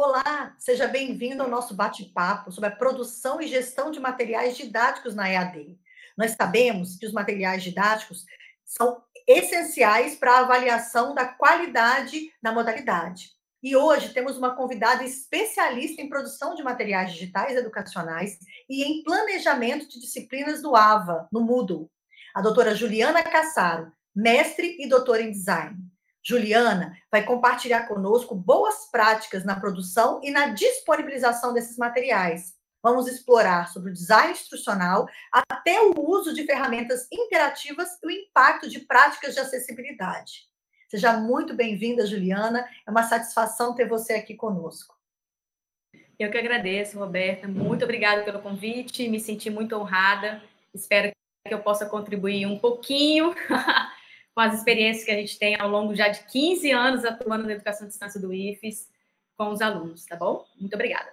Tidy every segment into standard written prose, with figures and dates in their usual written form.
Olá, seja bem-vindo ao nosso bate-papo sobre a produção e gestão de materiais didáticos na EAD. Nós sabemos que os materiais didáticos são essenciais para a avaliação da qualidade da modalidade. E hoje temos uma convidada especialista em produção de materiais digitais educacionais e em planejamento de disciplinas do AVA, no Moodle, a doutora Juliana Cassaro, mestre e doutora em design. Juliana vai compartilhar conosco boas práticas na produção e na disponibilização desses materiais. Vamos explorar sobre o design instrucional até o uso de ferramentas interativas e o impacto de práticas de acessibilidade. Seja muito bem-vinda, Juliana. É uma satisfação ter você aqui conosco. Eu que agradeço, Roberta. Muito obrigada pelo convite. Me senti muito honrada. Espero que eu possa contribuir um pouquinho com as experiências que a gente tem ao longo já de 15 anos atuando na educação à distância do IFES com os alunos, tá bom? Muito obrigada.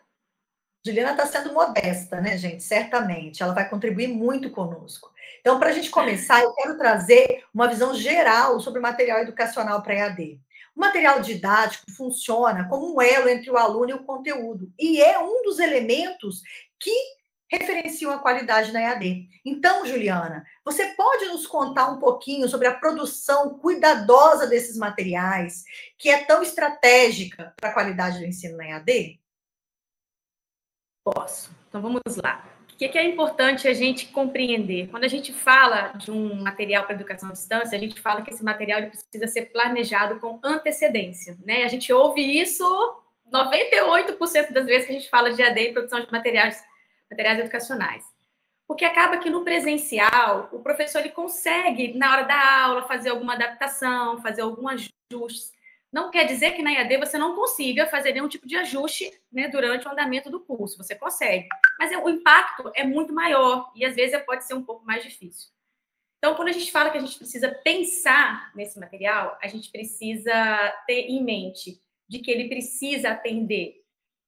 Juliana está sendo modesta, né, gente? Certamente. Ela vai contribuir muito conosco. Então, para a gente começar, eu quero trazer uma visão geral sobre o material educacional para EAD. O material didático funciona como um elo entre o aluno e o conteúdo, e é um dos elementos que referenciam a qualidade na EAD. Então, Juliana, você pode nos contar um pouquinho sobre a produção cuidadosa desses materiais, que é tão estratégica para a qualidade do ensino na EAD? Posso. Então, vamos lá. O que é importante a gente compreender? Quando a gente fala de um material para educação à distância, a gente fala que esse material ele precisa ser planejado com antecedência, né? A gente ouve isso 98% das vezes que a gente fala de EAD e produção de materiais educacionais. Porque acaba que no presencial, o professor ele consegue, na hora da aula, fazer alguma adaptação, fazer algum ajuste. Não quer dizer que na EAD você não consiga fazer nenhum tipo de ajuste, né, durante o andamento do curso. Você consegue. Mas o impacto é muito maior e, às vezes, pode ser um pouco mais difícil. Então, quando a gente fala que a gente precisa pensar nesse material, a gente precisa ter em mente de que ele precisa atender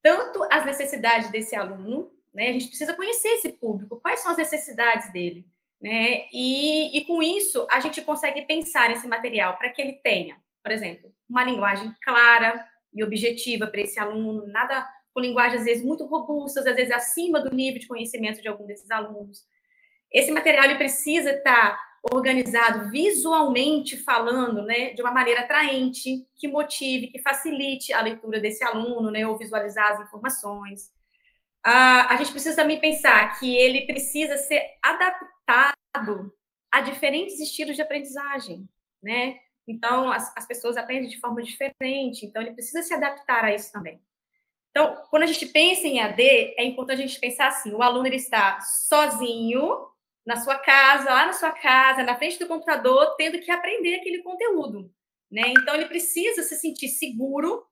tanto as necessidades desse aluno, né? A gente precisa conhecer esse público, quais são as necessidades dele, né? E com isso, a gente consegue pensar nesse material para que ele tenha, por exemplo, uma linguagem clara e objetiva para esse aluno, nada com linguagens, às vezes, muito robustas, às vezes acima do nível de conhecimento de algum desses alunos. Esse material ele precisa estar organizado visualmente falando, né, de uma maneira atraente, que motive, que facilite a leitura desse aluno, né, ou visualizar as informações. A gente precisa também pensar que ele precisa ser adaptado a diferentes estilos de aprendizagem, né? Então, as pessoas aprendem de forma diferente, então ele precisa se adaptar a isso também. Então, quando a gente pensa em AD, é importante a gente pensar assim, o aluno ele está sozinho, na sua casa, lá na sua casa, na frente do computador, tendo que aprender aquele conteúdo, né? Então, ele precisa se sentir seguro,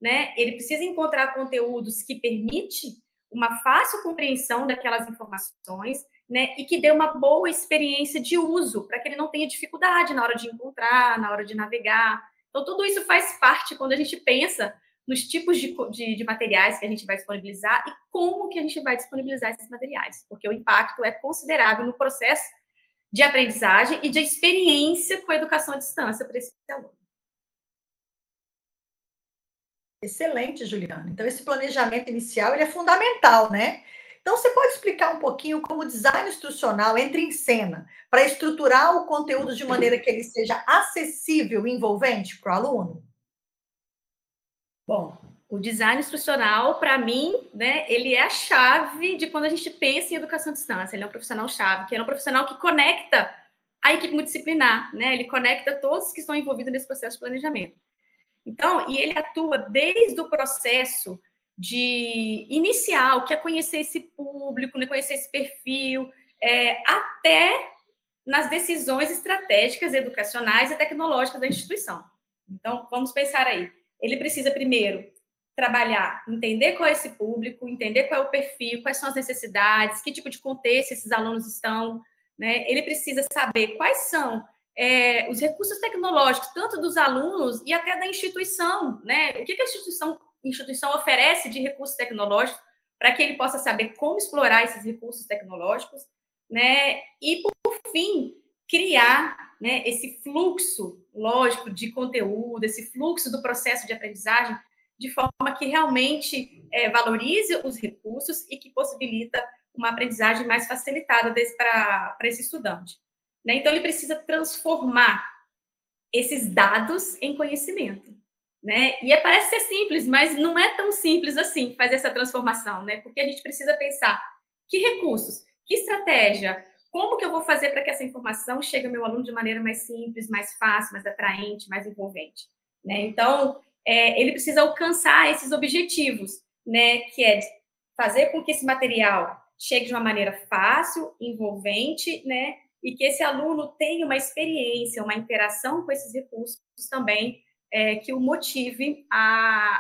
né? Ele precisa encontrar conteúdos que permitem uma fácil compreensão daquelas informações, né? E que dê uma boa experiência de uso, para que ele não tenha dificuldade na hora de encontrar, na hora de navegar. Então, tudo isso faz parte quando a gente pensa nos tipos de materiais que a gente vai disponibilizar e como que a gente vai disponibilizar esses materiais, porque o impacto é considerável no processo de aprendizagem e de experiência com a educação à distância para esse aluno. Excelente, Juliana. Então, esse planejamento inicial ele é fundamental, né? Então, você pode explicar um pouquinho como o design instrucional entra em cena para estruturar o conteúdo de maneira que ele seja acessível e envolvente para o aluno? Bom, o design instrucional, para mim, né, ele é a chave de quando a gente pensa em educação à distância. Ele é um profissional-chave, que é um profissional que conecta a equipe multidisciplinar, né? Ele conecta todos que estão envolvidos nesse processo de planejamento. Então, e ele atua desde o processo de inicial, que é conhecer esse público, né, conhecer esse perfil, até nas decisões estratégicas, educacionais e tecnológicas da instituição. Então, vamos pensar aí. Ele precisa, primeiro, trabalhar, entender qual é esse público, entender qual é o perfil, quais são as necessidades, que tipo de contexto esses alunos estão, né? Ele precisa saber quais são os recursos tecnológicos, tanto dos alunos e até da instituição, né? O que a instituição oferece de recursos tecnológicos para que ele possa saber como explorar esses recursos tecnológicos, né? E, por fim, criar, né, esse fluxo lógico de conteúdo, esse fluxo do processo de aprendizagem de forma que realmente valorize os recursos e que possibilita uma aprendizagem mais facilitada para esse estudante. Né? Então, ele precisa transformar esses dados em conhecimento. Né? E parece ser simples, mas não é tão simples assim fazer essa transformação, né? Porque a gente precisa pensar que recursos, que estratégia, como que eu vou fazer para que essa informação chegue ao meu aluno de maneira mais simples, mais fácil, mais atraente, mais envolvente. Né? Então, ele precisa alcançar esses objetivos, né? Que é fazer com que esse material chegue de uma maneira fácil, envolvente, né? E que esse aluno tenha uma experiência, uma interação com esses recursos também, que o motive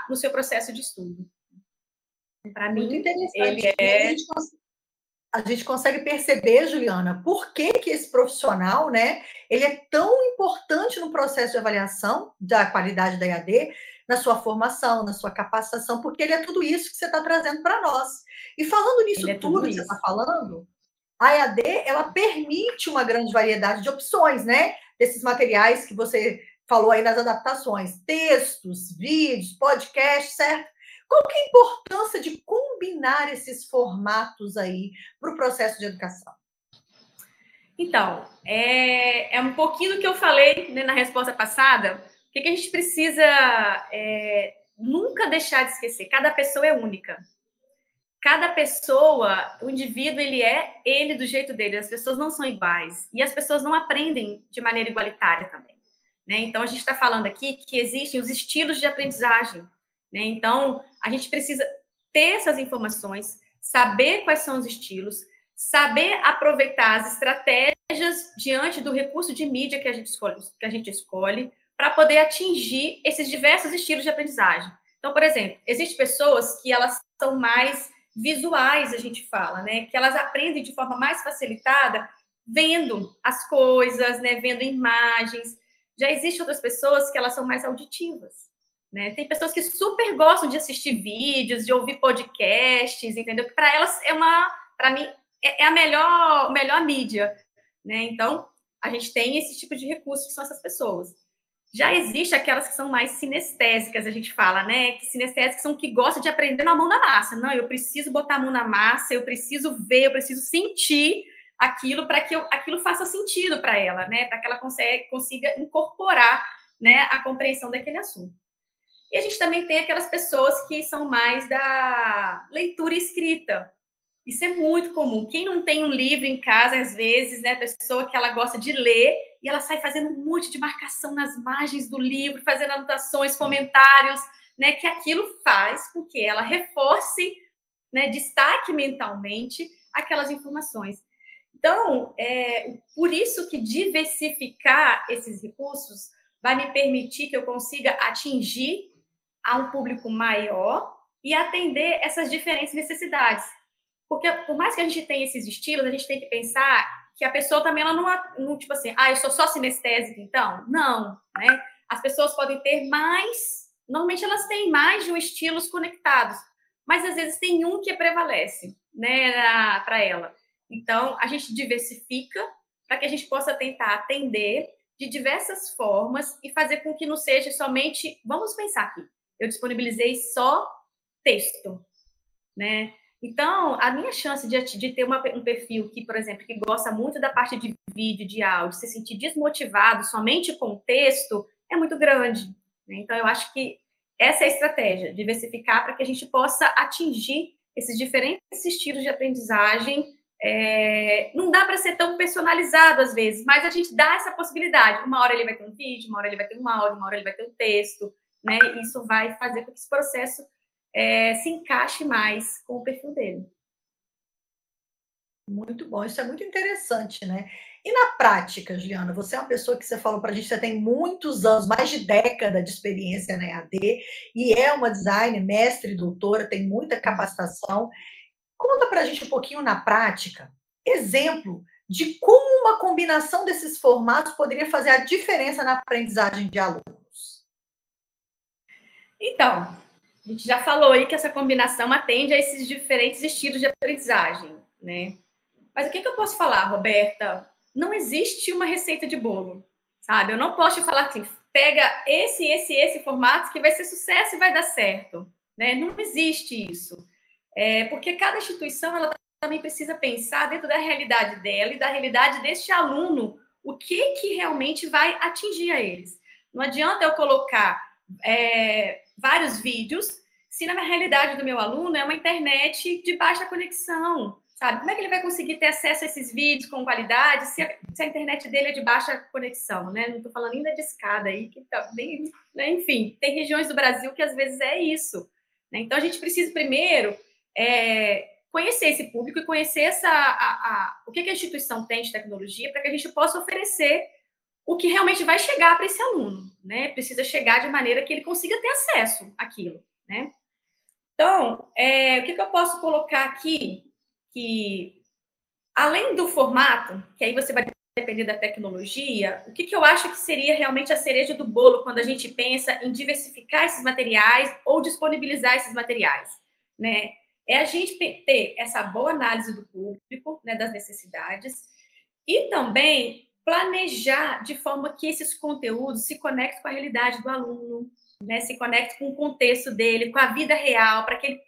no seu processo de estudo. Para mim, ele a gente consegue perceber, Juliana, por que esse profissional, né, ele é tão importante no processo de avaliação da qualidade da EAD, na sua formação, na sua capacitação, porque ele é tudo isso que você está trazendo para nós. E falando nisso tudo que você está falando, a EAD, ela permite uma grande variedade de opções, né, desses materiais que você falou aí nas adaptações, textos, vídeos, podcasts, certo? Qual que é a importância de combinar esses formatos aí para o processo de educação? Então, é um pouquinho do que eu falei, né, na resposta passada. O que a gente precisa nunca deixar de esquecer? Cada pessoa é única. Cada pessoa, o indivíduo, ele do jeito dele. As pessoas não são iguais. E as pessoas não aprendem de maneira igualitária também. Né? Então, a gente está falando aqui que existem os estilos de aprendizagem. Né? Então, a gente precisa ter essas informações, saber quais são os estilos, saber aproveitar as estratégias diante do recurso de mídia que a gente escolhe para poder atingir esses diversos estilos de aprendizagem. Então, por exemplo, existem pessoas que elas são mais visuais, a gente fala, né? Que elas aprendem de forma mais facilitada vendo as coisas, né? Vendo imagens. Já existem outras pessoas que elas são mais auditivas, né? Tem pessoas que super gostam de assistir vídeos, de ouvir podcasts, entendeu? Que para elas para mim, é a melhor mídia, né? Então, a gente tem esse tipo de recurso que são essas pessoas. Já existe aquelas que são mais sinestésicas, a gente fala, né? Que sinestésicas são que gostam de aprender na mão da massa. Não, eu preciso botar a mão na massa, eu preciso ver, eu preciso sentir aquilo para que aquilo faça sentido para ela, né? Para que ela consiga incorporar, né, a compreensão daquele assunto. E a gente também tem aquelas pessoas que são mais da leitura escrita. Isso é muito comum. Quem não tem um livro em casa, às vezes, né, pessoa que ela gosta de ler e ela sai fazendo um monte de marcação nas margens do livro, fazendo anotações, comentários, né, que aquilo faz com que ela reforce, né, destaque mentalmente aquelas informações. Então, por isso que diversificar esses recursos vai me permitir que eu consiga atingir a um público maior e atender essas diferentes necessidades. Porque, por mais que a gente tenha esses estilos, a gente tem que pensar que a pessoa também, ela não tipo assim, eu sou só sinestésica, então? Não, né? As pessoas podem ter mais, normalmente elas têm mais de um estilos conectados, mas às vezes tem um que prevalece, né, para ela. Então, a gente diversifica para que a gente possa tentar atender de diversas formas e fazer com que não seja somente, vamos pensar aqui, eu disponibilizei só texto, né? Então, a minha chance de ter um perfil que, por exemplo, que gosta muito da parte de vídeo, de áudio, se sentir desmotivado somente com o texto, é muito grande. Né? Então, eu acho que essa é a estratégia, diversificar para que a gente possa atingir esses diferentes estilos de aprendizagem. Não dá para ser tão personalizado, às vezes, mas a gente dá essa possibilidade. Uma hora ele vai ter um vídeo, uma hora ele vai ter um áudio, uma hora ele vai ter um texto. Né? Isso vai fazer com que esse processo se encaixe mais com o perfil dele. Muito bom, isso é muito interessante, né? E na prática, Juliana, você é uma pessoa que você falou para a gente, você tem muitos anos, mais de década de experiência na EAD, e é uma designer, mestre, doutora, tem muita capacitação. Conta para a gente um pouquinho na prática, exemplo de como uma combinação desses formatos poderia fazer a diferença na aprendizagem de alunos. Então, a gente já falou aí que essa combinação atende a esses diferentes estilos de aprendizagem, né? Mas o que eu posso falar, Roberta? Não existe uma receita de bolo, sabe? Eu não posso te falar assim, pega esse formato que vai ser sucesso e vai dar certo, né? Não existe isso. Porque cada instituição ela também precisa pensar dentro da realidade dela e da realidade deste aluno, o que realmente vai atingir a eles. Não adianta eu colocar vários vídeos se na realidade do meu aluno é uma internet de baixa conexão, sabe? Como é que ele vai conseguir ter acesso a esses vídeos com qualidade se a internet dele é de baixa conexão, né? Não estou falando ainda de escada aí, que tá bem, né? Enfim, tem regiões do Brasil que às vezes é isso, né? Então a gente precisa primeiro conhecer esse público e conhecer o que a instituição tem de tecnologia para que a gente possa oferecer o que realmente vai chegar para esse aluno, né? Precisa chegar de maneira que ele consiga ter acesso àquilo, né? Então, o que eu posso colocar aqui? Que, além do formato, que aí você vai depender da tecnologia, o que eu acho que seria realmente a cereja do bolo quando a gente pensa em diversificar esses materiais ou disponibilizar esses materiais, né? É a gente ter essa boa análise do público, né, das necessidades, e também planejar de forma que esses conteúdos se conectem com a realidade do aluno, né, se conecte com o contexto dele, com a vida real, para que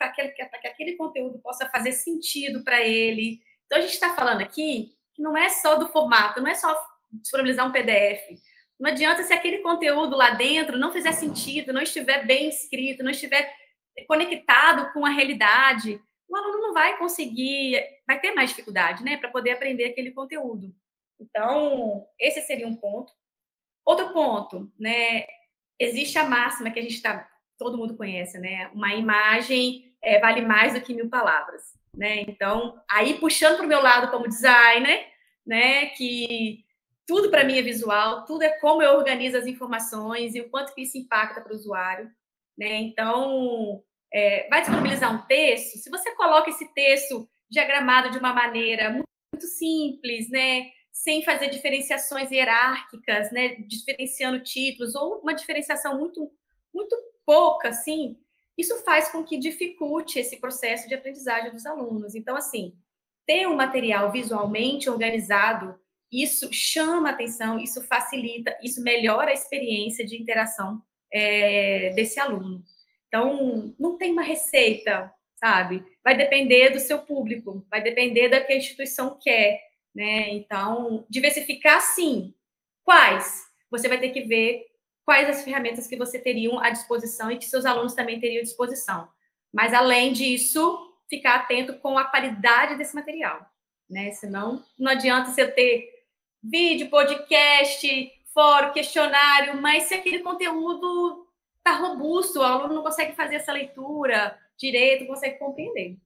aquele conteúdo possa fazer sentido para ele. Então, a gente está falando aqui que não é só do formato, não é só disponibilizar um PDF. Não adianta se aquele conteúdo lá dentro não fizer sentido, não estiver bem escrito, não estiver conectado com a realidade, o aluno não vai conseguir, vai ter mais dificuldade, né, para poder aprender aquele conteúdo. Então, esse seria um ponto. Outro ponto, né, existe a máxima que todo mundo conhece, né? Uma imagem vale mais do que 1000 palavras, né? Então, aí puxando para o meu lado como designer, né? Que tudo para mim é visual, tudo é como eu organizo as informações e o quanto que isso impacta para o usuário, né? Então, vai disponibilizar um texto. Se você coloca esse texto diagramado de uma maneira muito simples, né? Sem fazer diferenciações hierárquicas, né, diferenciando títulos, ou uma diferenciação muito, muito pouca, assim, isso faz com que dificulte esse processo de aprendizagem dos alunos. Então, assim, ter um material visualmente organizado, isso chama atenção, isso facilita, isso melhora a experiência de interação desse aluno. Então, não tem uma receita, sabe? Vai depender do seu público, vai depender da que a instituição quer, né? Então, diversificar, sim. Quais? Você vai ter que ver quais as ferramentas que você teriam à disposição e que seus alunos também teriam à disposição. Mas, além disso, ficar atento com a qualidade desse material, né? Senão, não adianta você ter vídeo, podcast, fórum, questionário, mas se aquele conteúdo está robusto, o aluno não consegue fazer essa leitura direito, não consegue compreender.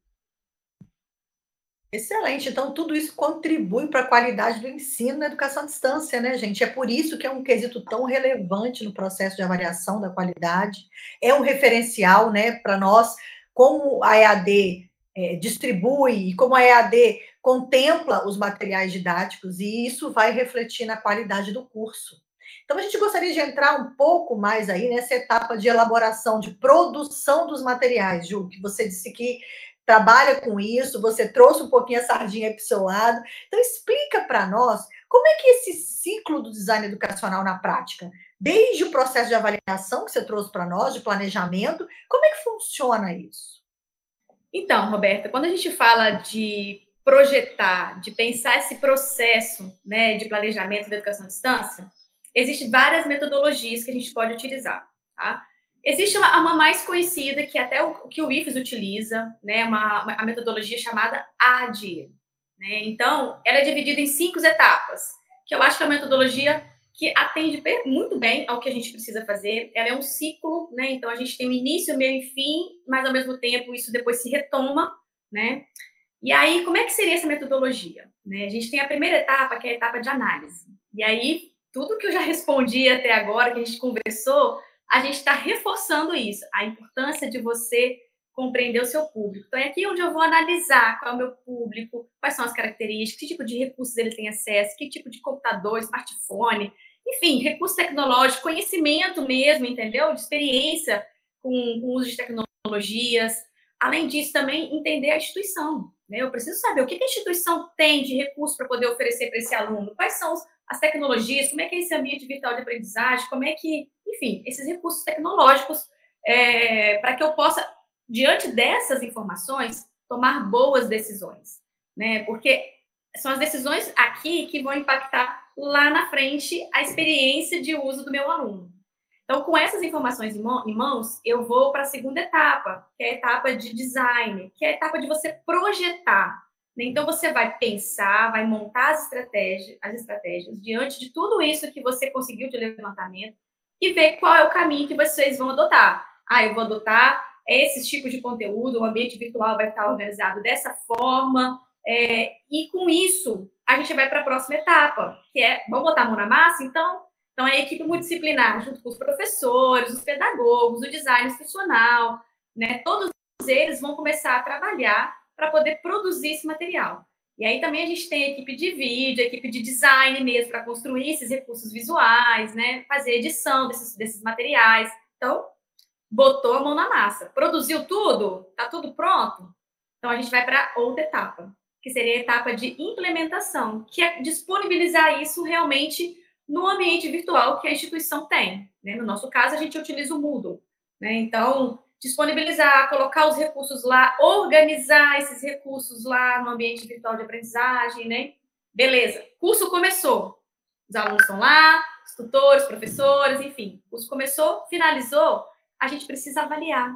Excelente. Então, tudo isso contribui para a qualidade do ensino na educação à distância, né, gente? É por isso que é um quesito tão relevante no processo de avaliação da qualidade. É um referencial, né, para nós, como a EAD distribui e como a EAD contempla os materiais didáticos, e isso vai refletir na qualidade do curso. Então, a gente gostaria de entrar um pouco mais aí nessa etapa de elaboração, de produção dos materiais, Ju, que você disse que trabalha com isso, você trouxe um pouquinho a sardinha para o seu lado. Então, explica para nós como é que esse ciclo do design educacional na prática, desde o processo de avaliação que você trouxe para nós, de planejamento, como é que funciona isso? Então, Roberta, quando a gente fala de projetar, de pensar esse processo, né, de planejamento da educação à distância, existem várias metodologias que a gente pode utilizar, tá? Existe uma mais conhecida, que até que o IFES utiliza, né, a metodologia chamada ADIE, né? Então, ela é dividida em 5 etapas, que eu acho que é uma metodologia que atende muito bem ao que a gente precisa fazer. Ela é um ciclo, né? Então, a gente tem o início, meio e fim, mas, ao mesmo tempo, isso depois se retoma, né? E aí, como é que seria essa metodologia? Né? A gente tem a primeira etapa, que é a etapa de análise. E aí, tudo que eu já respondi até agora, que a gente conversou, a gente está reforçando isso, a importância de você compreender o seu público. Então, é aqui onde eu vou analisar qual é o meu público, quais são as características, que tipo de recursos ele tem acesso, que tipo de computador, smartphone, enfim, recurso tecnológico, conhecimento mesmo, entendeu? De experiência com o uso de tecnologias. Além disso, também entender a instituição, né? Eu preciso saber o que a instituição tem de recurso para poder oferecer para esse aluno, quais são as tecnologias, como é que é esse ambiente virtual de aprendizagem, como é que, enfim, esses recursos tecnológicos, para que eu possa, diante dessas informações, tomar boas decisões, né? Porque são as decisões aqui que vão impactar lá na frente a experiência de uso do meu aluno. Então, com essas informações em mãos, eu vou para a segunda etapa, que é a etapa de design, que é a etapa de você projetar. Então, você vai pensar, vai montar as estratégias diante de tudo isso que você conseguiu de levantamento e ver qual é o caminho que vocês vão adotar. Eu vou adotar esses tipos de conteúdo, o ambiente virtual vai estar organizado dessa forma, e com isso, a gente vai para a próxima etapa, que é, vamos botar a mão na massa, então a equipe multidisciplinar, junto com os professores, os pedagogos, o design institucional, né, todos eles vão começar a trabalhar para poder produzir esse material. E aí também a gente tem a equipe de vídeo, a equipe de design mesmo, para construir esses recursos visuais, né, fazer edição desses materiais. Então, botou a mão na massa. Produziu tudo? Está tudo pronto? Então, a gente vai para outra etapa, que seria a etapa de implementação, que é disponibilizar isso realmente no ambiente virtual que a instituição tem, né? No nosso caso, a gente utiliza o Moodle, né? Então, disponibilizar, colocar os recursos lá, organizar esses recursos lá no ambiente virtual de aprendizagem, né? Beleza, curso começou. Os alunos estão lá, os tutores, professores, enfim. O curso começou, finalizou, a gente precisa avaliar.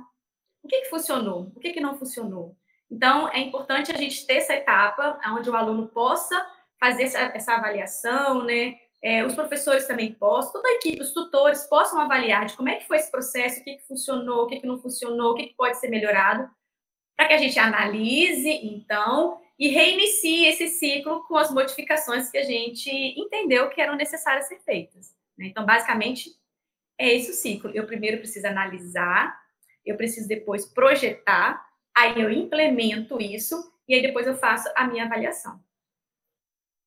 O que funcionou? O que não funcionou? Então, é importante a gente ter essa etapa onde o aluno possa fazer essa avaliação, né? Os professores também possam, toda a equipe, os tutores possam avaliar de como é que foi esse processo, o que funcionou, o que não funcionou, o que pode ser melhorado, para que a gente analise, então, e reinicie esse ciclo com as modificações que a gente entendeu que eram necessárias ser feitas, né? Então, basicamente, é esse o ciclo. Eu primeiro preciso analisar, eu preciso depois projetar, aí eu implemento isso, e aí depois eu faço a minha avaliação.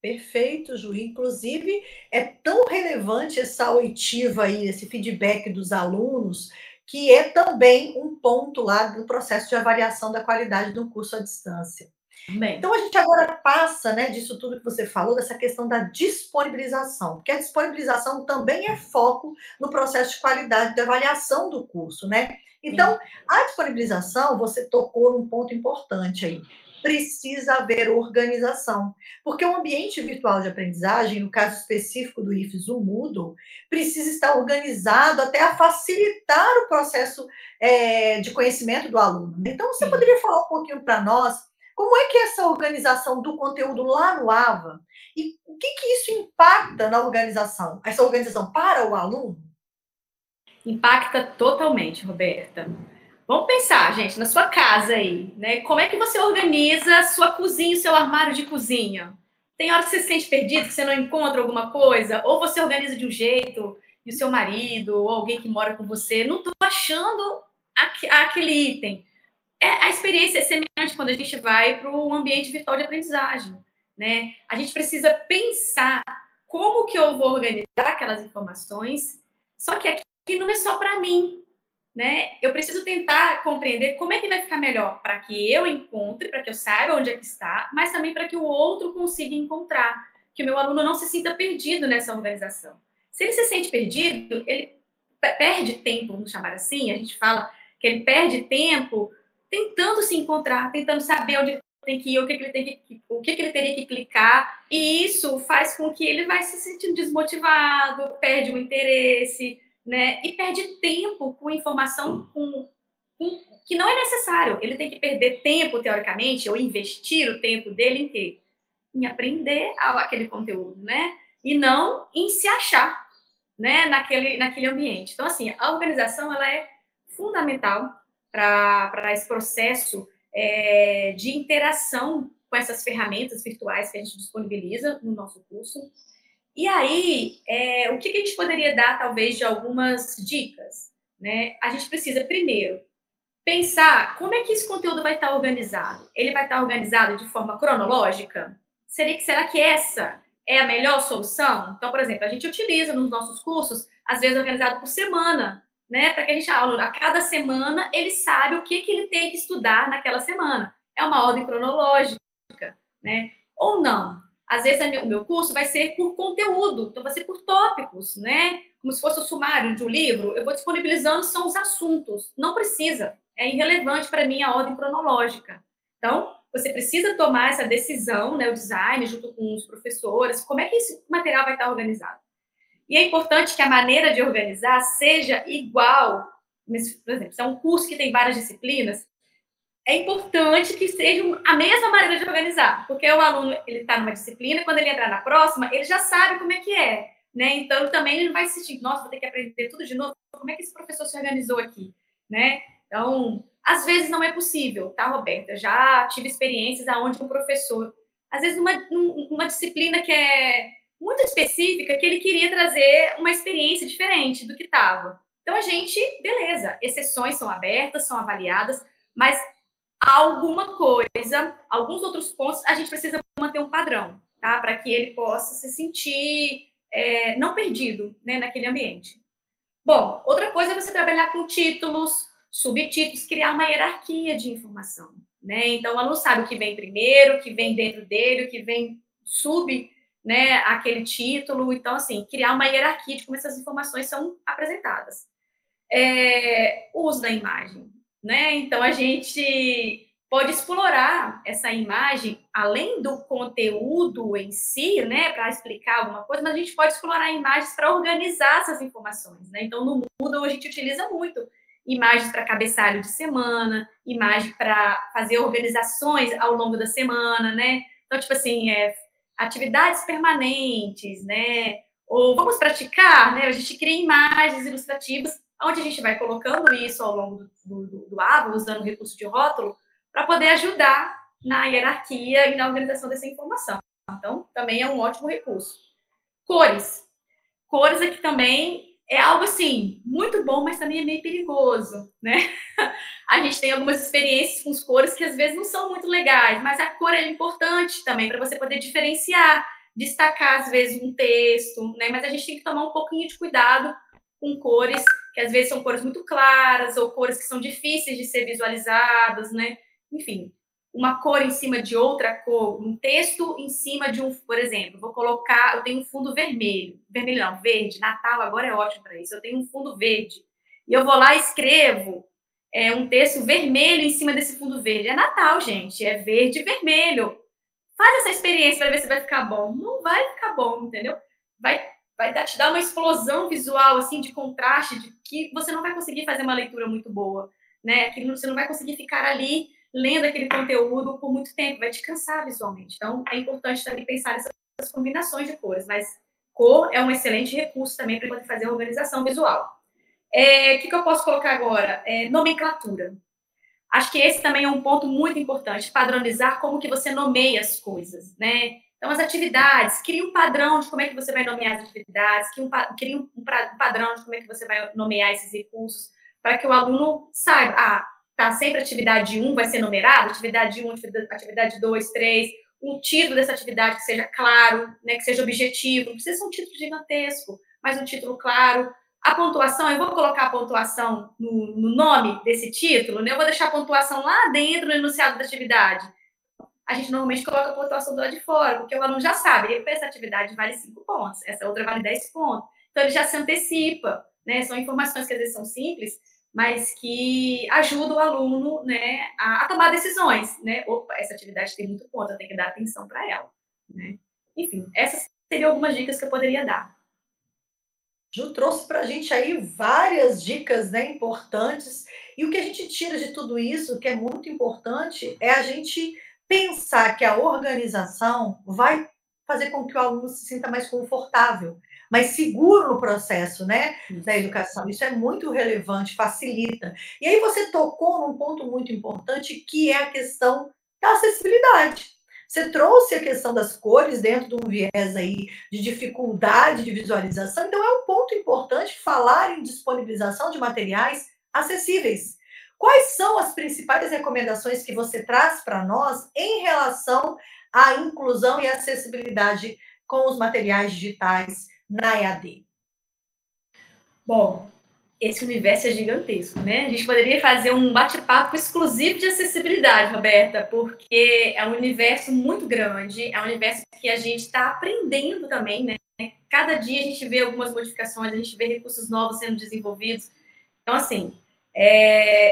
Perfeito, Ju. Inclusive, é tão relevante essa oitiva aí, esse feedback dos alunos, que é também um ponto lá do processo de avaliação da qualidade do curso à distância. Bem. Então, a gente agora passa, né, disso tudo que você falou, dessa questão da disponibilização, porque a disponibilização também é foco no processo de qualidade de avaliação do curso, né? Então, a disponibilização, você tocou num ponto importante aí. Precisa haver organização, porque o ambiente virtual de aprendizagem, no caso específico do IFES, o Moodle, precisa estar organizado até a facilitar o processo de conhecimento do aluno. Então, você poderia falar um pouquinho para nós como é que é essa organização do conteúdo lá no AVA e o que isso impacta na organização? Essa organização para o aluno? Impacta totalmente, Roberta. Vamos pensar, gente, na sua casa aí, né? Como é que você organiza a sua cozinha, o seu armário de cozinha? Tem hora que você se sente perdido, que você não encontra alguma coisa? Ou você organiza de um jeito e o seu marido ou alguém que mora com você não está achando aquele item? A experiência é semelhante quando a gente vai para o ambiente virtual de aprendizagem, né? A gente precisa pensar como que eu vou organizar aquelas informações, só que aqui não é só para mim, né? Eu preciso tentar compreender como é que vai ficar melhor para que eu encontre, para que eu saiba onde é que está, mas também para que o outro consiga encontrar, que o meu aluno não se sinta perdido nessa organização. Se ele se sente perdido, ele perde tempo, vamos chamar assim, a gente fala que ele perde tempo tentando se encontrar, tentando saber onde tem que ir, o que ele teria que clicar, e isso faz com que ele vai se sentindo desmotivado, perde o interesse, né? E perde tempo com informação que não é necessário. Ele tem que perder tempo, teoricamente, ou investir o tempo dele em quê? Em aprender aquele conteúdo, né? E não em se achar, né? Naquele ambiente. Então, assim, a organização, ela é fundamental para esse processo de interação com essas ferramentas virtuais que a gente disponibiliza no nosso curso. E aí, o que a gente poderia dar, talvez, de algumas dicas? Né? A gente precisa, primeiro, pensar como é que esse conteúdo vai estar organizado. Ele vai estar organizado de forma cronológica? Será que essa é a melhor solução? Então, por exemplo, a gente utiliza nos nossos cursos, às vezes, organizado por semana, né? Para que a cada semana, ele sabe o que ele tem que estudar naquela semana. é uma ordem cronológica, né? Ou não. Às vezes o meu curso vai ser por conteúdo, então vai ser por tópicos, né? Como se fosse o sumário de um livro, eu vou disponibilizando são os assuntos. Não precisa, é irrelevante para mim a ordem cronológica. Então, você precisa tomar essa decisão, né, o design, junto com os professores, como é que esse material vai estar organizado. E é importante que a maneira de organizar seja igual. Por exemplo, se é um curso que tem várias disciplinas, é importante que seja a mesma maneira de organizar, porque o aluno ele está numa disciplina, quando ele entrar na próxima, ele já sabe como é que é, né? Então, também ele não vai se sentir, nossa, vou ter que aprender tudo de novo, como é que esse professor se organizou aqui, né? Então, às vezes não é possível, tá, Roberta? Já tive experiências onde um professor, às vezes numa disciplina que é muito específica, que ele queria trazer uma experiência diferente do que estava. Então, a gente, beleza, exceções são abertas, são avaliadas, mas alguma coisa, alguns outros pontos, a gente precisa manter um padrão, tá? Para que ele possa se sentir não perdido, né, naquele ambiente. Bom, outra coisa é você trabalhar com títulos, subtítulos, criar uma hierarquia de informação, né? Então, o aluno sabe o que vem primeiro, o que vem dentro dele, o que vem sub, né, aquele título. Então, assim, criar uma hierarquia de como essas informações são apresentadas. O uso da imagem, né? Então, a gente pode explorar essa imagem, além do conteúdo em si, né, para explicar alguma coisa, mas a gente pode explorar imagens para organizar essas informações, né? Então, no Moodle, a gente utiliza muito imagens para cabeçalho de semana, imagem para fazer organizações ao longo da semana, né? Então, tipo assim, atividades permanentes, né? Ou vamos praticar, né? A gente cria imagens ilustrativas onde a gente vai colocando isso ao longo do AVA, usando o recurso de rótulo, para poder ajudar na hierarquia e na organização dessa informação. Então, também é um ótimo recurso. Cores. Cores aqui também é algo, assim, muito bom, mas também é meio perigoso, né? A gente tem algumas experiências com as cores que, às vezes, não são muito legais, mas a cor é importante também para você poder diferenciar, destacar, às vezes, um texto, né? Mas a gente tem que tomar um pouquinho de cuidado com cores que às vezes são cores muito claras ou cores que são difíceis de ser visualizadas, né? Enfim, uma cor em cima de outra cor, um texto em cima de um, por exemplo, vou colocar, eu tenho um fundo vermelho, vermelho não, verde, Natal agora é ótimo para isso, eu tenho um fundo verde, e eu vou lá e escrevo um texto vermelho em cima desse fundo verde. É Natal, gente, é verde e vermelho. Faz essa experiência para ver se vai ficar bom. Não vai ficar bom, entendeu? Vai te dar uma explosão visual, assim, de contraste, de que você não vai conseguir fazer uma leitura muito boa, né? Que você não vai conseguir ficar ali lendo aquele conteúdo por muito tempo, vai te cansar visualmente. Então, é importante também pensar nessas combinações de cores, mas cor é um excelente recurso também para poder fazer a organização visual. O que eu posso colocar agora? Nomenclatura. Acho que esse também é um ponto muito importante, padronizar como que você nomeia as coisas, né? Então, as atividades, cria um padrão de como é que você vai nomear as atividades, cria um padrão de como é que você vai nomear esses recursos, para que o aluno saiba, tá sempre atividade 1 vai ser numerada, atividade 1, atividade 2, 3, um título dessa atividade que seja claro, né, que seja objetivo, não precisa ser um título gigantesco, mas um título claro. A pontuação, eu vou colocar a pontuação no nome desse título, né? Eu vou deixar a pontuação lá dentro no enunciado da atividade. A gente normalmente coloca a pontuação do lado de fora, porque o aluno já sabe, essa atividade vale 5 pontos, essa outra vale 10 pontos. Então, ele já se antecipa, né? São informações que às vezes são simples, mas que ajudam o aluno, né, a tomar decisões, né? Opa, essa atividade tem muito ponto, eu tenho que dar atenção para ela, né? Enfim, essas seriam algumas dicas que eu poderia dar. Ju trouxe para a gente aí várias dicas, né, importantes. E o que a gente tira de tudo isso, que é muito importante, é a gente pensar que a organização vai fazer com que o aluno se sinta mais confortável, mais seguro no processo, né, da educação. Isso é muito relevante, facilita. E aí você tocou num ponto muito importante, que é a questão da acessibilidade. Você trouxe a questão das cores dentro de um viés aí de dificuldade de visualização, então é um ponto importante falar em disponibilização de materiais acessíveis. Quais são as principais recomendações que você traz para nós em relação à inclusão e acessibilidade com os materiais digitais na EAD? Bom, Esse universo é gigantesco, né? A gente poderia fazer um bate-papo exclusivo de acessibilidade, Roberta, porque é um universo muito grande, é um universo que a gente está aprendendo também, né? Cada dia a gente vê algumas modificações, a gente vê recursos novos sendo desenvolvidos. Então, assim,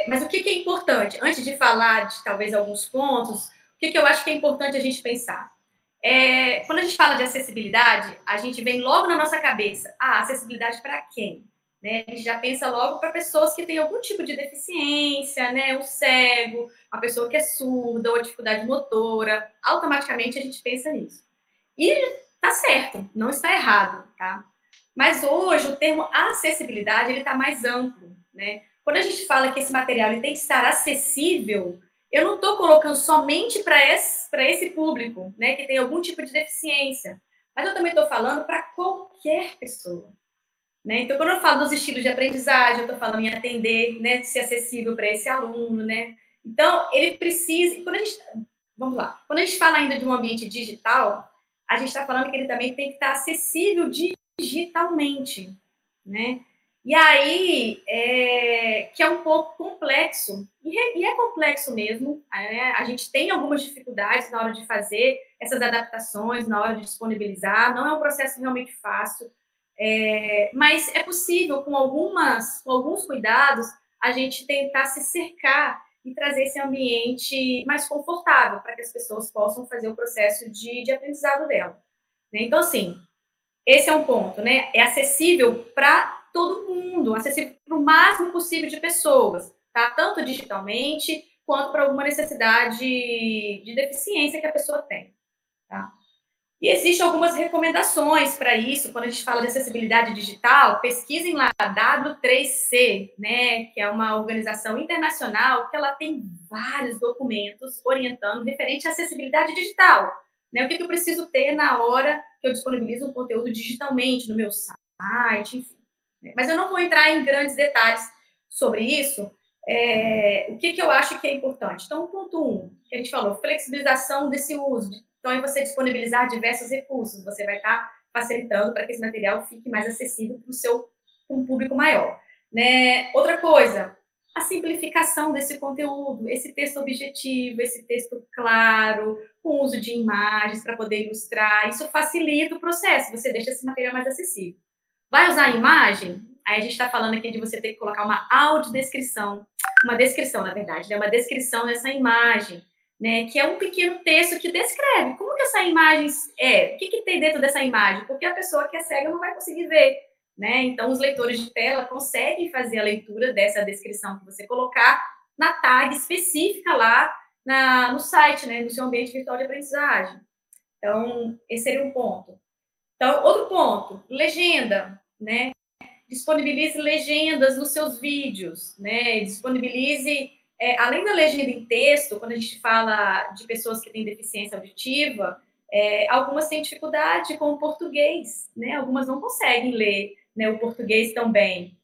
mas o que é importante? Antes de falar de talvez alguns pontos, o que eu acho que é importante a gente pensar? Quando a gente fala de acessibilidade, a gente vem logo na nossa cabeça, acessibilidade para quem? Né? A gente já pensa logo para pessoas que têm algum tipo de deficiência, né? Um cego, uma pessoa que é surda ou dificuldade motora. Automaticamente a gente pensa nisso. E tá certo, não está errado, tá? Mas hoje o termo acessibilidade ele está mais amplo, né? Quando a gente fala que esse material ele tem que estar acessível, eu não estou colocando somente para esse público, né, que tem algum tipo de deficiência, mas eu também estou falando para qualquer pessoa. Né? Então, quando eu falo dos estilos de aprendizagem, eu estou falando em atender, né, ser acessível para esse aluno, né? Então, ele precisa. Vamos lá. Quando a gente fala ainda de um ambiente digital, a gente está falando que ele também tem que estar acessível digitalmente, né? E aí, que é um pouco complexo, e é complexo mesmo, né? A gente tem algumas dificuldades na hora de fazer essas adaptações, na hora de disponibilizar, não é um processo realmente fácil, mas é possível, com alguns cuidados, a gente tentar se cercar e trazer esse ambiente mais confortável para que as pessoas possam fazer o processo de aprendizado dela. Né? Então, assim, esse é um ponto, né? É acessível para todo mundo, acessível para o máximo possível de pessoas, tá? Tanto digitalmente quanto para alguma necessidade de deficiência que a pessoa tem, tá? E existem algumas recomendações para isso, quando a gente fala de acessibilidade digital, pesquisem lá a W3C, né, que é uma organização internacional que ela tem vários documentos orientando referente à acessibilidade digital. Né, o que eu preciso ter na hora que eu disponibilizo um conteúdo digitalmente no meu site, enfim. Mas eu não vou entrar em grandes detalhes sobre isso. O que eu acho que é importante? Então, o ponto 1, que a gente falou, flexibilização desse uso. Então, é você disponibilizar diversos recursos. Você vai estar facilitando para que esse material fique mais acessível para um público maior. Né? Outra coisa, a simplificação desse conteúdo, esse texto objetivo, esse texto claro, com uso de imagens para poder ilustrar. Isso facilita o processo, você deixa esse material mais acessível. Vai usar a imagem? Aí a gente está falando aqui de você ter que colocar uma audiodescrição, uma descrição, na verdade, né? Uma descrição dessa imagem, né? Que é um pequeno texto que descreve como que essa imagem é, o que tem dentro dessa imagem, porque a pessoa que é cega não vai conseguir ver, né? Então, os leitores de tela conseguem fazer a leitura dessa descrição que você colocar na tag específica lá no site, né? No seu ambiente virtual de aprendizagem. Então, esse seria um ponto. Então, outro ponto, legenda, né? Disponibilize legendas nos seus vídeos, né? Disponibilize, além da legenda em texto, quando a gente fala de pessoas que têm deficiência auditiva, algumas têm dificuldade com o português, né? Algumas não conseguem ler, né, o português tão bem.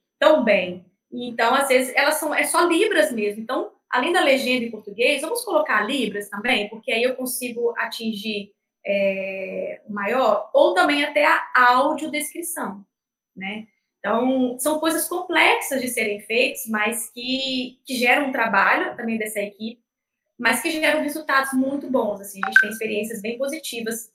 Então, às vezes, elas é só libras mesmo. Então, além da legenda em português, vamos colocar libras também, porque aí eu consigo atingir maior, ou também até a audiodescrição, né? Então, são coisas complexas de serem feitas, mas que geram um trabalho também dessa equipe, mas que geram resultados muito bons. Assim, a gente tem experiências bem positivas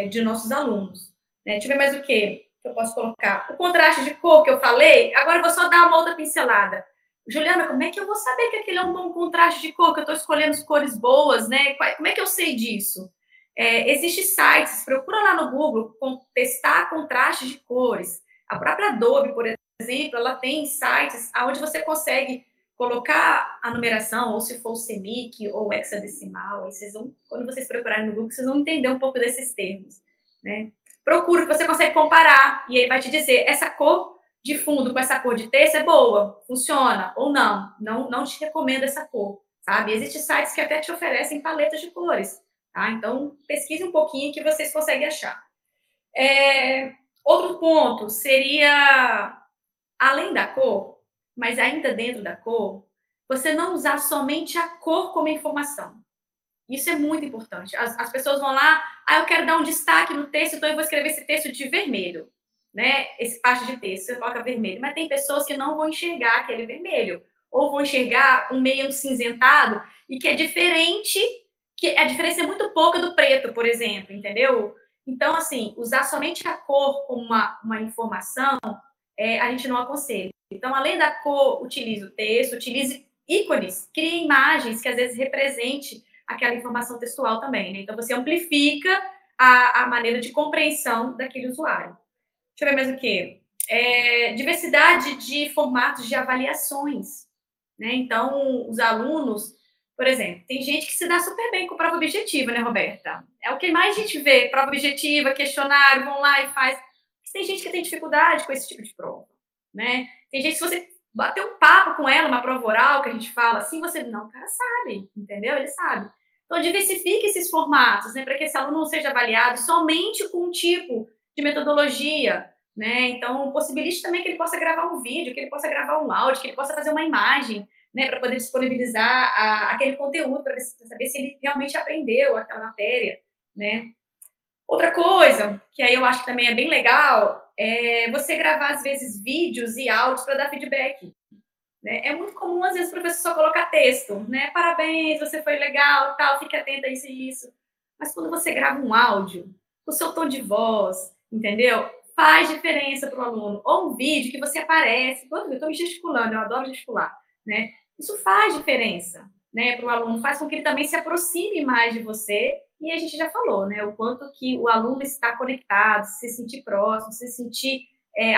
de nossos alunos. Né? Deixa eu ver mais o que eu posso colocar. O contraste de cor que eu falei, agora eu vou só dar uma outra pincelada. Juliana, como é que eu vou saber que aquele é um bom contraste de cor, que eu estou escolhendo as cores boas, né? Como é que eu sei disso? Existem sites, procura lá no Google, testar contraste de cores. A própria Adobe, por exemplo, ela tem sites onde você consegue colocar a numeração, ou se for o CMYK ou hexadecimal, aí quando vocês procurarem no Google, vocês vão entender um pouco desses termos. Né? Procura que você consegue comparar, e aí vai te dizer, essa cor de fundo com essa cor de texto é boa, funciona, ou não te recomendo essa cor, sabe? Existem sites que até te oferecem paletas de cores, tá? Então, pesquise um pouquinho que vocês conseguem achar. Outro ponto seria, além da cor, mas ainda dentro da cor, você não usar somente a cor como informação. Isso é muito importante. As pessoas vão lá, eu quero dar um destaque no texto, então eu vou escrever esse texto de vermelho. né, esse parte de texto, você coloca vermelho, mas tem pessoas que não vão enxergar aquele vermelho, ou vão enxergar um meio cinzentado, e que é diferente, que a diferença é muito pouca do preto, por exemplo, entendeu? Então, assim, usar somente a cor como uma informação, a gente não aconselha. Então, além da cor, utilize o texto, utilize ícones, crie imagens que às vezes represente aquela informação textual também, né? Então, você amplifica a maneira de compreensão daquele usuário. Deixa eu ver mais o quê? Diversidade de formatos de avaliações, né? Então, os alunos, por exemplo, tem gente que se dá super bem com prova objetiva, né, Roberta? É o que mais a gente vê, prova objetiva, questionário, vão lá e faz. Mas tem gente que tem dificuldade com esse tipo de prova, né? Tem gente que se você bater um papo com ela, uma prova oral, que a gente fala assim, você, não, o cara sabe, entendeu? Ele sabe. Então, diversifique esses formatos, né, para que esse aluno não seja avaliado somente com um tipo de metodologia, né? Então, possibilite também que ele possa gravar um vídeo, que ele possa gravar um áudio, que ele possa fazer uma imagem, né, para poder disponibilizar aquele conteúdo, para saber se ele realmente aprendeu aquela matéria, né? Outra coisa, que aí eu acho que também é bem legal, é você gravar, às vezes, vídeos e áudios para dar feedback. Né? É muito comum, às vezes, o professor só colocar texto, né? Parabéns, você foi legal, tal, fique atenta a isso e isso. Mas quando você grava um áudio, o seu tom de voz, entendeu? Faz diferença para o aluno. Ou um vídeo que você aparece. Eu estou me gesticulando, eu adoro gesticular, né? Isso faz diferença, né, para o aluno, faz com que ele também se aproxime mais de você. E a gente já falou, né? O quanto que o aluno está conectado, se sentir próximo, se sentir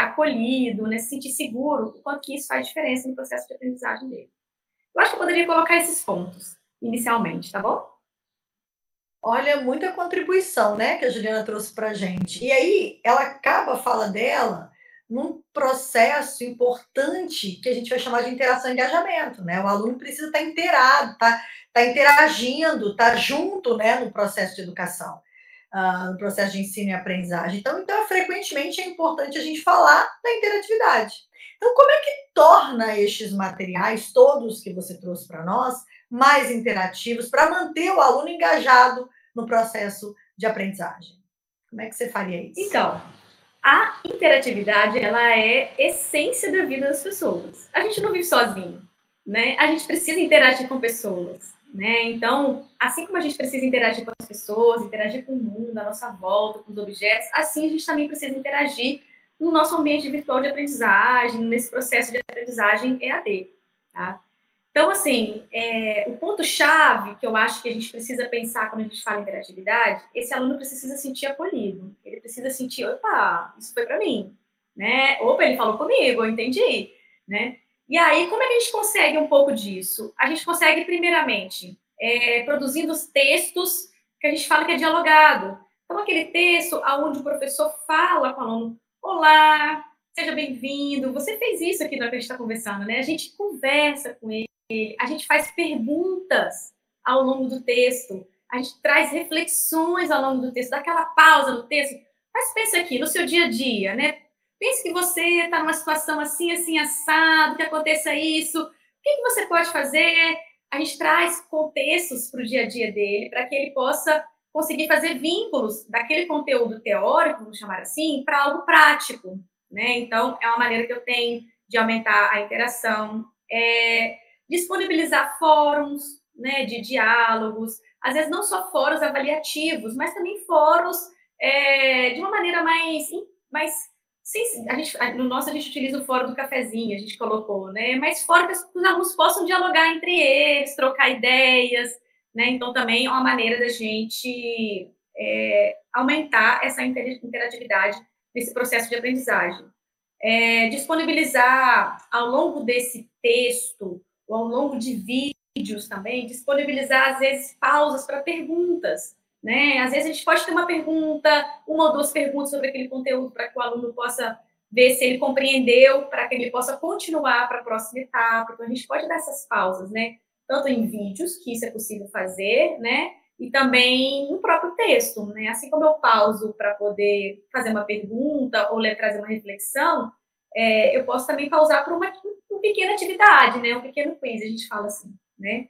acolhido, né, se sentir seguro, o quanto que isso faz diferença no processo de aprendizagem dele. Eu acho que eu poderia colocar esses pontos inicialmente, tá bom? Olha, muita contribuição, né, que a Juliana trouxe para a gente. E aí, ela acaba a fala dela num processo importante que a gente vai chamar de interação e engajamento, né? O aluno precisa estar inteirado, tá interagindo, tá junto, né, no processo de educação, no processo de ensino e aprendizagem. Então, frequentemente é importante a gente falar da interatividade. Então, como é que torna estes materiais, todos que você trouxe para nós, mais interativos, para manter o aluno engajado no processo de aprendizagem? Como é que você faria isso? Então, a interatividade, ela é essência da vida das pessoas. A gente não vive sozinho, né? A gente precisa interagir com pessoas, né? Então, assim como a gente precisa interagir com as pessoas, interagir com o mundo, à nossa volta, com os objetos, assim a gente também precisa interagir no nosso ambiente virtual de aprendizagem, nesse processo de aprendizagem EAD, tá? Então, assim, o ponto-chave que eu acho que a gente precisa pensar quando a gente fala em interatividade, esse aluno precisa se sentir acolhido. Ele precisa sentir, opa, isso foi para mim, né? Opa, ele falou comigo, eu entendi, né? E aí, como é que a gente consegue um pouco disso? A gente consegue, primeiramente, produzindo os textos que a gente fala que é dialogado. Então, aquele texto onde o professor fala com o aluno, olá, seja bem-vindo, você fez isso aqui na hora que a gente está conversando, né? A gente conversa com ele, a gente faz perguntas ao longo do texto, a gente traz reflexões ao longo do texto, dá aquela pausa no texto. Mas pensa aqui, no seu dia a dia, né? Pense que você está numa situação assim, assim, assado, que aconteça isso. O que você pode fazer? A gente traz contextos para o dia a dia dele, para que ele possa conseguir fazer vínculos daquele conteúdo teórico, vamos chamar assim, para algo prático, né? Então, é uma maneira que eu tenho de aumentar a interação, disponibilizar fóruns, né, de diálogos, às vezes não só fóruns avaliativos, mas também fóruns de uma maneira mais sim, no nosso a gente utiliza o fórum do cafezinho, a gente colocou, né? Mas fórum que os alunos possam dialogar entre eles, trocar ideias, né? Então também é uma maneira da gente aumentar essa interatividade nesse processo de aprendizagem. Disponibilizar ao longo desse texto, ou ao longo de vídeos também, disponibilizar, às vezes, pausas para perguntas, né? Às vezes a gente pode ter uma pergunta, uma ou duas perguntas sobre aquele conteúdo para que o aluno possa ver se ele compreendeu, para que ele possa continuar para a próxima etapa. Então, a gente pode dar essas pausas, né? Tanto em vídeos, que isso é possível fazer, né? E também no próprio texto, né? Assim como eu pauso para poder fazer uma pergunta ou trazer uma reflexão, eu posso também pausar para uma pequena atividade, né? Um pequeno quiz, a gente fala assim, né?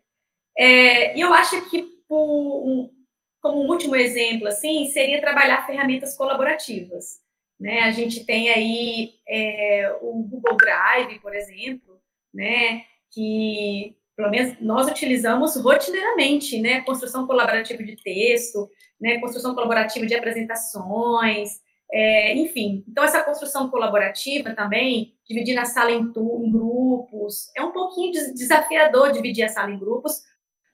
E eu acho que, como um último exemplo, assim, seria trabalhar ferramentas colaborativas. né? A gente tem aí o Google Drive, por exemplo, né? Que pelo menos nós utilizamos rotineiramente, né? Construção colaborativa de texto, né? Construção colaborativa de apresentações, enfim. Então, essa construção colaborativa também, dividir a sala em grupos, é um pouquinho desafiador dividir a sala em grupos,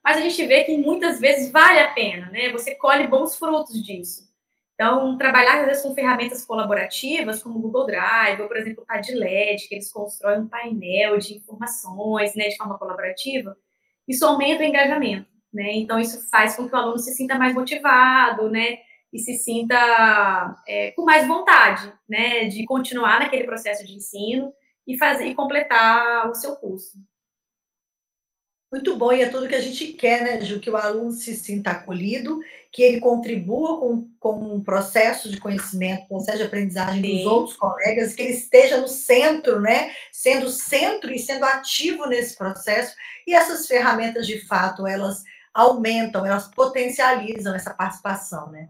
mas a gente vê que muitas vezes vale a pena, né? Você colhe bons frutos disso. Então, trabalhar, às vezes, com ferramentas colaborativas, como o Google Drive, ou, por exemplo, o Padlet, que eles constroem um painel de informações, né, de forma colaborativa, isso aumenta o engajamento, né? Então, isso faz com que o aluno se sinta mais motivado, né? E se sinta com mais vontade, né? De continuar naquele processo de ensino e fazer e completar o seu curso. Muito bom, e é tudo que a gente quer, né, Ju, que o aluno se sinta acolhido, que ele contribua com um processo de conhecimento, processo de aprendizagem dos Sim. outros colegas, que ele esteja no centro, né, sendo centro e sendo ativo nesse processo, e essas ferramentas, de fato, elas aumentam, elas potencializam essa participação, né.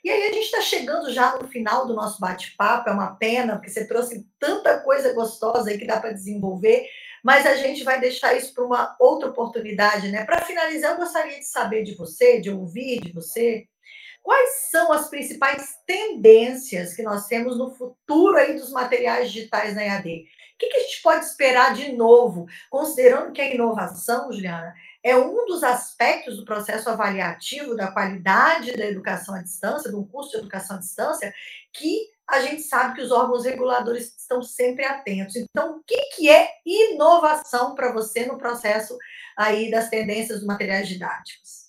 E aí a gente está chegando já no final do nosso bate-papo, é uma pena, porque você trouxe tanta coisa gostosa aí que dá para desenvolver, mas a gente vai deixar isso para uma outra oportunidade, né? Para finalizar, eu gostaria de saber de você, de ouvir de você, quais são as principais tendências que nós temos no futuro aí dos materiais digitais na EAD? O que a gente pode esperar de novo, considerando que a inovação, Juliana, é um dos aspectos do processo avaliativo da qualidade da educação à distância, do curso de educação à distância, que a gente sabe que os órgãos reguladores estão sempre atentos. Então, o que é inovação para você no processo aí das tendências dos materiais didáticos?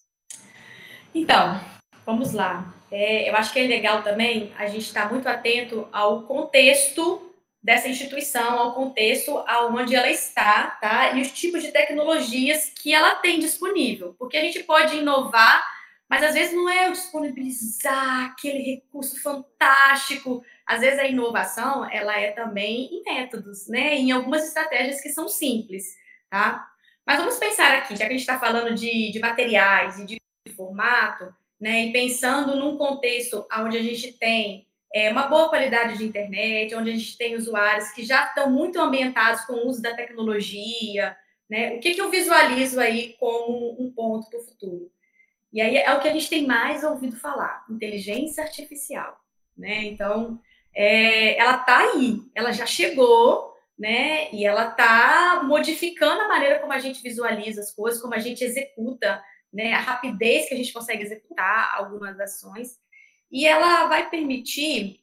Então, vamos lá. Eu acho que é legal também a gente estar muito atento ao contexto dessa instituição, ao contexto aonde ela está, tá? E os tipos de tecnologias que ela tem disponível. Porque a gente pode inovar, mas às vezes não é o disponibilizar aquele recurso fantástico. Às vezes a inovação, ela é também em métodos, né? Em algumas estratégias que são simples, tá? Mas vamos pensar aqui, já que a gente está falando de materiais e de formato, né, e pensando num contexto onde a gente tem uma boa qualidade de internet, onde a gente tem usuários que já estão muito ambientados com o uso da tecnologia, né, o que eu visualizo aí como um ponto para o futuro? E aí é o que a gente tem mais ouvido falar, inteligência artificial, né? Então, ela está aí, ela já chegou, né? E ela está modificando a maneira como a gente visualiza as coisas, como a gente executa, né? A rapidez que a gente consegue executar algumas ações. E ela vai permitir,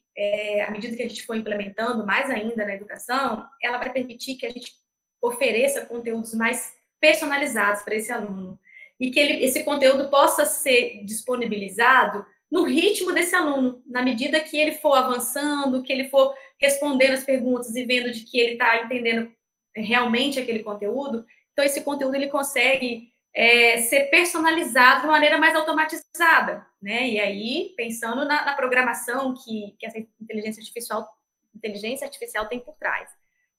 à medida que a gente for implementando mais ainda na educação, ela vai permitir que a gente ofereça conteúdos mais personalizados para esse aluno e que esse conteúdo possa ser disponibilizado no ritmo desse aluno, na medida que ele for avançando, que ele for respondendo as perguntas e vendo de que ele está entendendo realmente aquele conteúdo. Então, esse conteúdo ele consegue ser personalizado de uma maneira mais automatizada, né? E aí, pensando na programação que essa inteligência artificial tem por trás.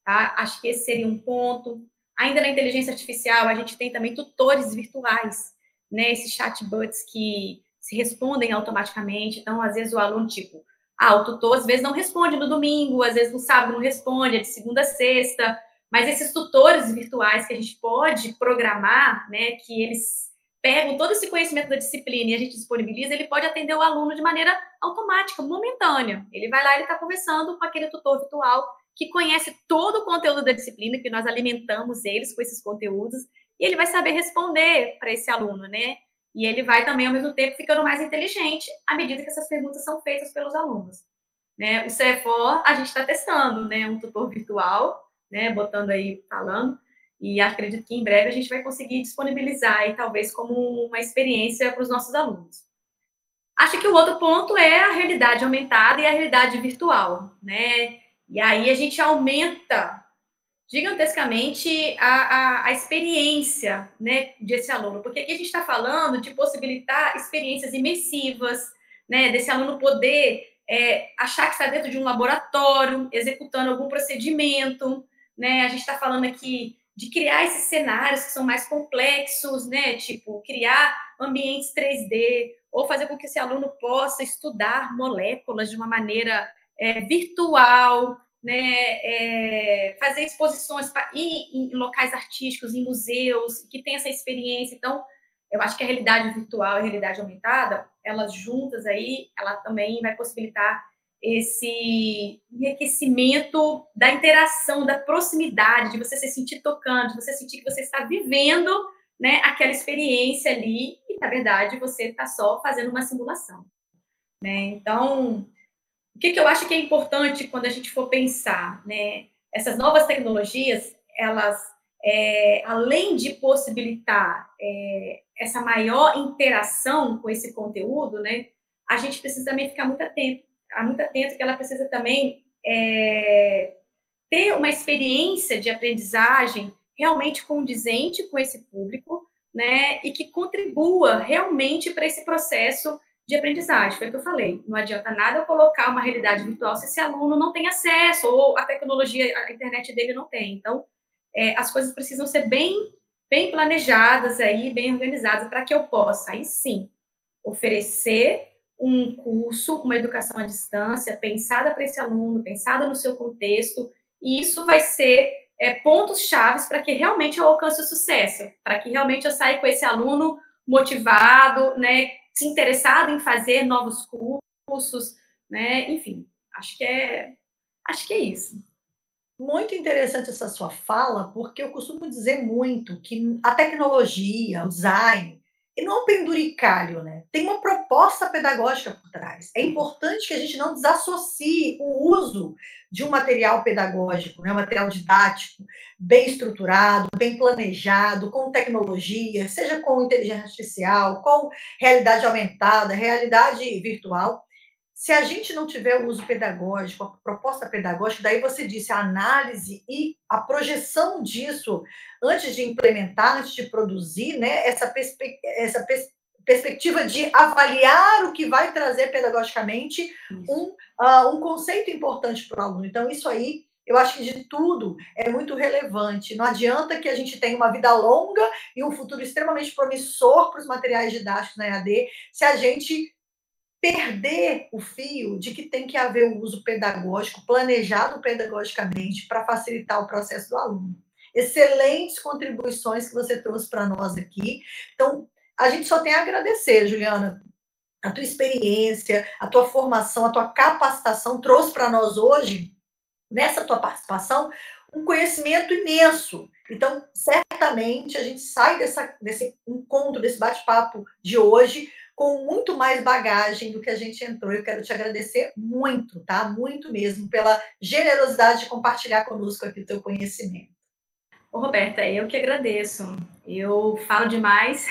Tá? Acho que esse seria um ponto. Ainda na inteligência artificial, a gente tem também tutores virtuais, né? Esses chatbots que se respondem automaticamente. Então, às vezes, o aluno, tipo, o tutor às vezes não responde no domingo, às vezes no sábado não responde, é de segunda a sexta. Mas esses tutores virtuais que a gente pode programar, né? Que eles pegam todo esse conhecimento da disciplina e a gente disponibiliza, ele pode atender o aluno de maneira automática, momentânea. Ele vai lá, ele está conversando com aquele tutor virtual que conhece todo o conteúdo da disciplina, que nós alimentamos eles com esses conteúdos, e ele vai saber responder para esse aluno, né? E ele vai também, ao mesmo tempo, ficando mais inteligente à medida que essas perguntas são feitas pelos alunos. Né? O CEFOR, a gente está testando, né? Um tutor virtual, né? Botando aí, falando, e acredito que em breve a gente vai conseguir disponibilizar aí, talvez, como uma experiência para os nossos alunos. Acho que o outro ponto é a realidade aumentada e a realidade virtual, né? E aí a gente aumenta gigantescamente a experiência, né, desse aluno, porque aqui a gente está falando de possibilitar experiências imersivas, né, desse aluno poder achar que está dentro de um laboratório, executando algum procedimento, né, a gente está falando aqui de criar esses cenários que são mais complexos, né, tipo, criar ambientes 3D, ou fazer com que esse aluno possa estudar moléculas de uma maneira virtual, né, fazer exposições, ir em locais artísticos, em museus, que tem essa experiência. Então, eu acho que a realidade virtual e a realidade aumentada, elas juntas aí, ela também vai possibilitar esse enriquecimento da interação, da proximidade, de você se sentir tocando, de você sentir que você está vivendo, né, aquela experiência ali, e na verdade você está só fazendo uma simulação, né? Então, o que eu acho que é importante quando a gente for pensar, né? Essas novas tecnologias, elas, além de possibilitar essa maior interação com esse conteúdo, né? A gente precisa também ficar muito atento que ela precisa também ter uma experiência de aprendizagem realmente condizente com esse público, né? E que contribua realmente para esse processo de aprendizagem. Foi o que eu falei. Não adianta nada eu colocar uma realidade virtual se esse aluno não tem acesso, ou a tecnologia, a internet dele não tem. Então, as coisas precisam ser bem planejadas aí, bem organizadas, para que eu possa, aí sim, oferecer um curso, uma educação à distância, pensada para esse aluno, pensada no seu contexto, e isso vai ser pontos chaves para que realmente eu alcance o sucesso, para que realmente eu saia com esse aluno motivado, né, se interessado em fazer novos cursos, né, enfim, acho que é isso. Muito interessante essa sua fala, porque eu costumo dizer muito que a tecnologia, o design, ele não é um penduricalho, né? Tem uma proposta pedagógica por trás. É importante que a gente não desassocie o uso de um material pedagógico, né? Um material didático, bem estruturado, bem planejado, com tecnologia, seja com inteligência artificial, com realidade aumentada, realidade virtual. Se a gente não tiver o uso pedagógico, a proposta pedagógica, daí você disse a análise e a projeção disso antes de implementar, antes de produzir, né? Perspectiva de avaliar o que vai trazer pedagogicamente um conceito importante para o aluno. Então, isso aí, eu acho que de tudo é muito relevante. Não adianta que a gente tenha uma vida longa e um futuro extremamente promissor para os materiais didáticos na EAD, se a gente perder o fio de que tem que haver um uso pedagógico, planejado pedagogicamente, para facilitar o processo do aluno. Excelentes contribuições que você trouxe para nós aqui. Então, a gente só tem a agradecer, Juliana, a tua experiência, a tua formação, a tua capacitação trouxe para nós hoje, nessa tua participação, um conhecimento imenso. Então, certamente, a gente sai desse encontro, desse bate-papo de hoje, com muito mais bagagem do que a gente entrou. Eu quero te agradecer muito, tá? Muito mesmo, pela generosidade de compartilhar conosco aqui o teu conhecimento. Ô, Roberta, eu que agradeço. Eu falo demais.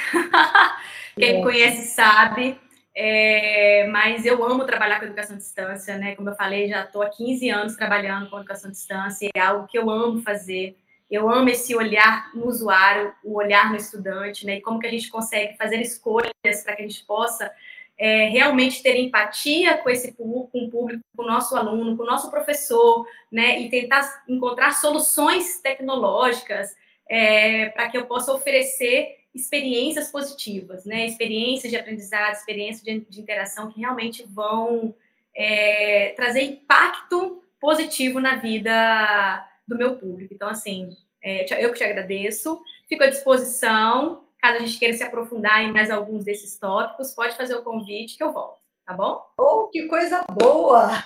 Quem me conhece sabe. Mas eu amo trabalhar com educação à distância, né? Como eu falei, já estou há 15 anos trabalhando com educação à distância, é algo que eu amo fazer. Eu amo esse olhar no usuário, o olhar no estudante, né? E como que a gente consegue fazer escolhas para que a gente possa realmente ter empatia com esse público, com o público, com o nosso aluno, com o nosso professor, né? E tentar encontrar soluções tecnológicas para que eu possa oferecer experiências positivas, né? Experiências de aprendizado, experiências de interação que realmente vão trazer impacto positivo na vida do meu público. Então, assim, eu que te agradeço, fico à disposição, caso a gente queira se aprofundar em mais alguns desses tópicos, pode fazer o convite que eu volto, tá bom? Oh, que coisa boa!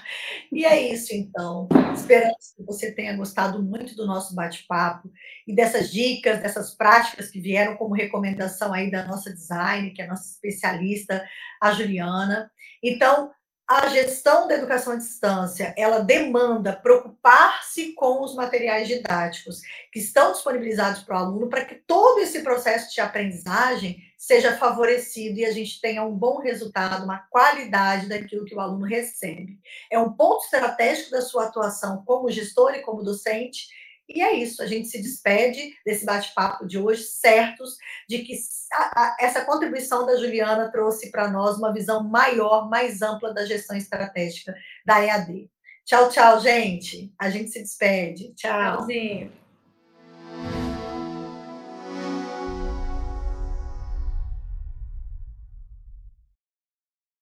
E é isso, então. Esperamos que você tenha gostado muito do nosso bate-papo e dessas dicas, dessas práticas que vieram como recomendação aí da nossa design, que é a nossa especialista, a Juliana. Então, a gestão da educação à distância, ela demanda preocupar-se com os materiais didáticos que estão disponibilizados para o aluno, para que todo esse processo de aprendizagem seja favorecido e a gente tenha um bom resultado, uma qualidade daquilo que o aluno recebe. É um ponto estratégico da sua atuação como gestor e como docente. E é isso, a gente se despede desse bate-papo de hoje, certos de que essa contribuição da Juliana trouxe para nós uma visão maior, mais ampla da gestão estratégica da EAD. Tchau, tchau, gente. A gente se despede. Tchau. Tchauzinho.